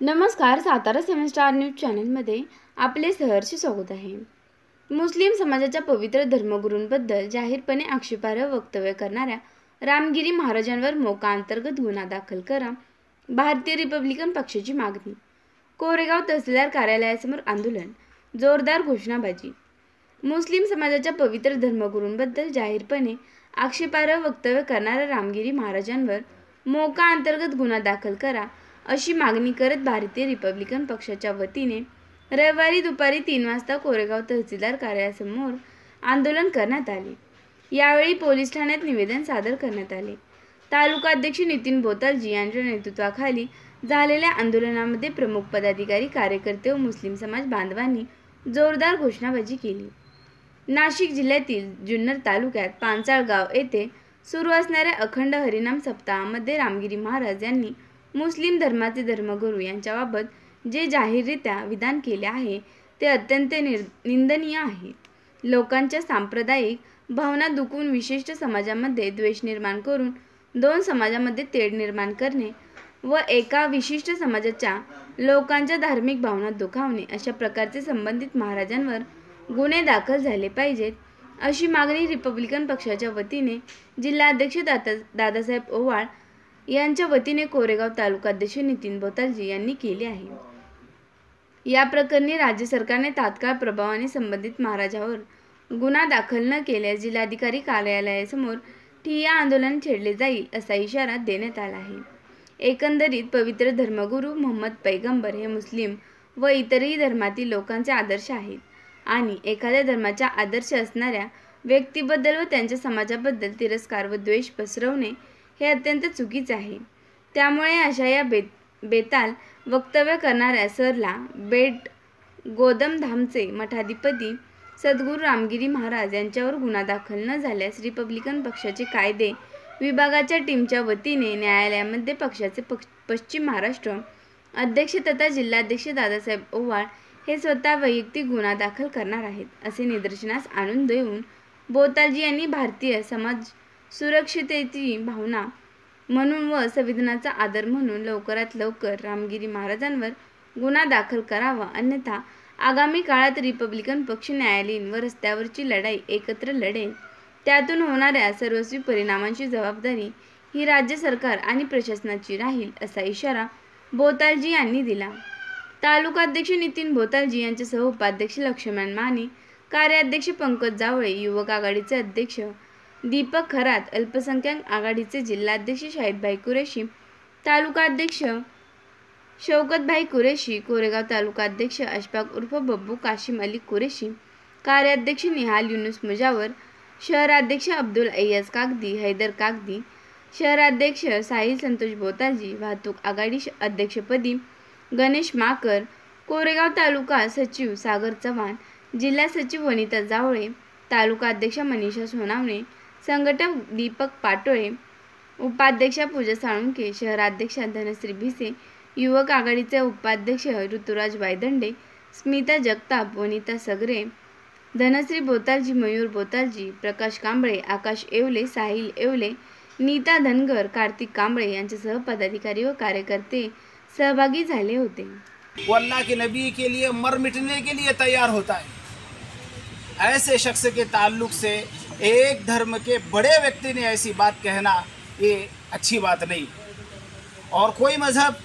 नमस्कार, Satara seven news चॅनलमध्ये आपले सहर्ष स्वागत आहे. मुस्लिम समाजाच्या पवित्र धर्मगुरूंबद्दल जाहीरपणे आक्षेपार्ह वक्तव्य करणाऱ्या रामगिरी महाराजांवर मोका अंतर्गत गुन्हा दाखल करा. भारतीय रिपब्लिकन पक्षाची मागणी. कोरेगाव तहसीलदार कार्यालयासमोर आंदोलन, जोरदार घोषणाबाजी. मुस्लिम समाजाच्या पवित्र धर्मगुरूंबद्दल जाहीरपणे आक्षेपार्ह वक्तव्य करणाऱ्या रामगिरी महाराजांवर मोका अंतर्गत गुन्हा दाखल करा अशी मागणी करत भारतीय रिपब्लिकन पक्षाच्या वतीने रविवारी दुपारी 3 वाजता कोरेगाव तहसीलदार कार्यालयासमोर आंदोलन करण्यात आले. यावेळी पोलीस ठाण्यात निवेदन सादर करण्यात आले. तालुका अध्यक्ष नितीन बोतालजी यांच्या नेतृत्वाखाली झालेल्या आंदोलनामध्ये प्रमुख पदाधिकारी, कार्यकर्ते व मुस्लिम समाज बांधवांनी जोरदार घोषणाबाजी केली. नाशिक जिल्ह्यातील जुन्नर तालुक्यात पांचाळगाव येथे सुरू असणाऱ्या अखंड हरिनाम सप्ताहामध्ये रामगिरी महाराज यांनी मुस्लिम धर्माचे धर्मगुरू यांच्याबाबत जे जाहीररित्या विधान केले आहे ते अत्यंत निंदनीय आहे. लोकांच्या सांप्रदायिक भावना दुखवून विशिष्ट समाजामध्ये द्वेष निर्माण करून दोन समाजामध्ये तेढ निर्माण करणे व एका विशिष्ट समाजाच्या लोकांच्या धार्मिक भावना दुखावणे अशा प्रकारचे संबंधित महाराजांवर गुन्हे दाखल झाले पाहिजेत अशी मागणी रिपब्लिकन पक्षाच्या वतीने जिल्हाध्यक्ष दादासाहेब ओवाळ यांच्या वतीने कोरेगाव तालुकाध्यक्ष नितीन बोतालजी यांनी केली आहे. या प्रकरणी राज्य सरकारने तात्काळ प्रभावाने संबंधित महाराजांवर गुन्हा दाखल न केल्यास जिल्हाधिकारी कार्यालयासमोर ठिय्या आंदोलन छेडले जाईल असा इशारा देण्यात आला आहे. एकंदरीत पवित्र धर्मगुरू मोहम्मद पैगंबर हे मुस्लिम व इतरही धर्मातील लोकांचे आदर्श आहेत आणि एखाद्या धर्माच्या आदर्श असणाऱ्या व्यक्तीबद्दल व त्यांच्या समाजाबद्दल तिरस्कार व द्वेष पसरवणे हे अत्यंत चुकीचे आहे. त्यामुळे अशा या बेताल वक्तव्य करणाऱ्या सरला बेट गोदमधामचे मठाधिपती सद्गुरू रामगिरी महाराज यांच्यावर गुन्हा दाखल न झाल्यास रिपब्लिकन पक्षाचे कायदे विभागाच्या टीमच्या वतीने न्यायालयामध्ये पक्षाचे पश्चिम महाराष्ट्र अध्यक्ष तथा जिल्हाध्यक्ष दादासाहेब ओवाळ हे स्वतः वैयक्तिक गुन्हा दाखल करणार आहेत असे निदर्शनास आणून देऊन बोतालजी यांनी भारतीय समाज सुरक्षिततेची भावना म्हणून व संविधानाचा आदर म्हणून लवकरात लवकर रामगिरी महाराजांवर गुन्हा दाखल करावा, अन्यथा आगामी काळात रिपब्लिकन पक्ष न्यायालयीन व रस्त्यावरची लढाई एकत्र लढेल. त्यातून होणाऱ्या सर्वस्वी परिणामांची जबाबदारी ही राज्य सरकार आणि प्रशासनाची राहील असा इशारा बोतालजी यांनी दिला. तालुकाध्यक्ष नितीन बोतालजी यांच्यासह उपाध्यक्ष लक्ष्मण माने, कार्याध्यक्ष पंकज जावळे, युवक आघाडीचे अध्यक्ष दीपक खरात, अल्पसंख्याक आघाडीचे जिल्हाध्यक्ष शाहिदभाई कुरेशी, तालुकाध्यक्ष शौकतभाई कुरेशी, कोरेगाव तालुकाध्यक्ष अशफाक उर्फ बब्बू काशिम अली कुरेशी, कार्याध्यक्ष निहाल युनुस मुजावर, शहराध्यक्ष अब्दुल अय्याज कागदी, हैदर कागदी, शहराध्यक्ष साहिल संतोष बोतालजी, वाहतूक आघाडी अध्यक्षपदी गणेश माकर, कोरेगाव तालुका सचिव सागर चव्हाण, जिल्हा सचिव वनिता जावळे, तालुका अध्यक्ष मनीषा सोनावणे, संघटक दीपक पाटोळे, उपाध्यक्षा पूजा साळुंके, शहराध्यक्ष धनश्री भिसे, युवक आघाडीचे उपाध्यक्ष ऋतुराज वायदंडे, स्मिता जगताप, वनिता सगरे, धनश्री बोतालजी, मयूर बोतालजी, प्रकाश कांबळे, आकाश येवले, साहिल येवले, नीता धनगर, कार्तिक कांबळे यांच्यासह पदाधिकारी व कार्यकर्ते सहभागी झाले होते. वो अल्लाह के नबी के लिए मर मिटने के लिए तैयार होता है. ऐसे शख्स के ताल्लुक से एक धर्म के बड़े व्यक्ति ने ऐसी बात कहना ये अच्छी बात नहीं. और कोई मज़हब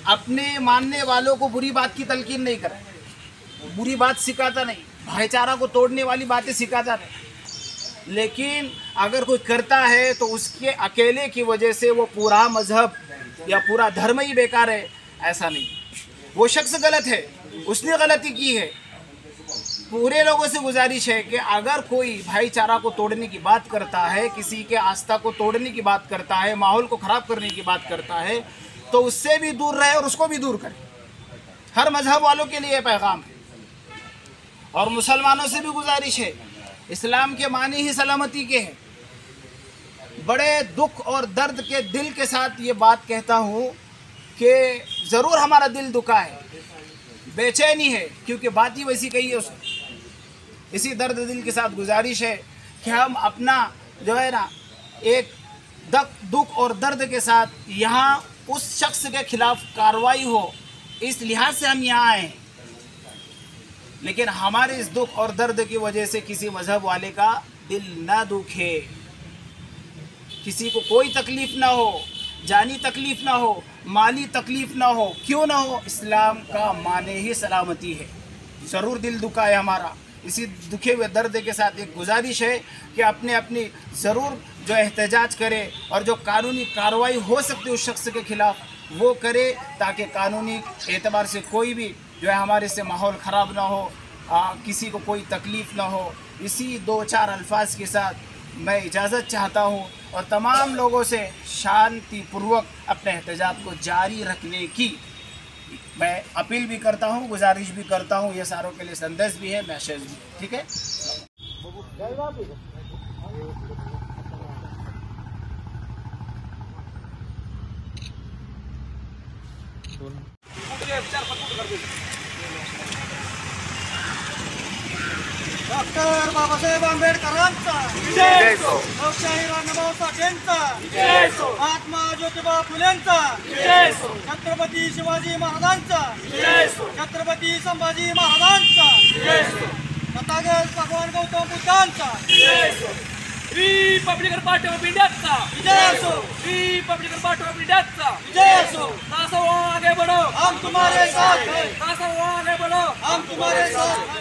अपने मानने वालों को बुरी बात की तलकीन नहीं करे, बुरी बात सिखाता नहीं, भाईचारा को तोड़ने वाली बातें सिखाता नहीं. लेकिन अगर कोई करता है तो उसके अकेले की वजह से वो पूरा मज़हब या पूरा धर्म ही बेकार है, ऐसा नहीं. वो शख्स गलत है, उसने गलती की है. पूरे लोगों से गुजारिश है कि अगर कोई भाईचारा को तोड़ने की बात करता है, किसी के आस्था को तोड़ने की बात करता है, माहौल को ख़राब करने की बात करता है, तो उससे भी दूर रहे और उसको भी दूर करे. हर मज़हब वालों के लिए पैगाम है. और मुसलमानों से भी गुजारिश है, इस्लाम के मानी ही सलामती के हैं. बड़े दुख और दर्द के दिल के साथ ये बात कहता हूँ कि ज़रूर हमारा दिल दुखा है, बेचैनी है, क्योंकि बात ही वैसी कही है उसने. इसी दर्द दिल के साथ गुजारिश है कि हम अपना जो है ना एक दुख और दर्द के साथ यहाँ उस शख्स के खिलाफ कार्रवाई हो इस लिहाज से हम यहाँ आए हैं। लेकिन हमारे इस दुख और दर्द की वजह से किसी मजहब वाले का दिल ना दुखे, किसी को कोई तकलीफ ना हो, जानी तकलीफ ना हो, माली तकलीफ ना हो, क्यों ना हो, इस्लाम का माने ही सलामती है। ज़रूर दिल दुखा है हमारा। इसी दुखे हुए दर्द के साथ एक गुजारिश है कि अपनी ज़रूर जो एहतजाज करे और जो कानूनी कार्रवाई हो सकती है उस शख्स के खिलाफ वो करे, ताकि कानूनी एतबार से कोई भी जो है हमारे से माहौल ख़राब ना हो, किसी को कोई तकलीफ़ ना हो। इसी 2-4 अल्फाज के साथ मैं इजाज़त चाहता हूँ और तमाम लोगों से शांतिपूर्वक अपने एहतजाज को जारी रखने की मैं अपील भी करता हूँ, गुजारिश भी करता हूँ। ये सारों के लिए संदेश भी है, मैसेज भी। ठीक है। डॉक्टर बाबासाहेब आंबेडकरांचा लोकशाही रामभाऊ साठेंचा महात्मा ज्योतिबा फुलेंचा छत्रपती शिवाजी महाराजांचा छत्रपती संभाजी महाराजांचा तथागत भगवान गौतम बुद्धांचा रिपब्लिकन पार्टी ऑफ इंडियाचा विजय असो रिपब्लिकन पार्टी ऑफ इंडियाचा विजय असो आगे बढ़ो हम तुम्हारे साथ हैं आगे बढ़ो हम तुम्हारे साथ हैं।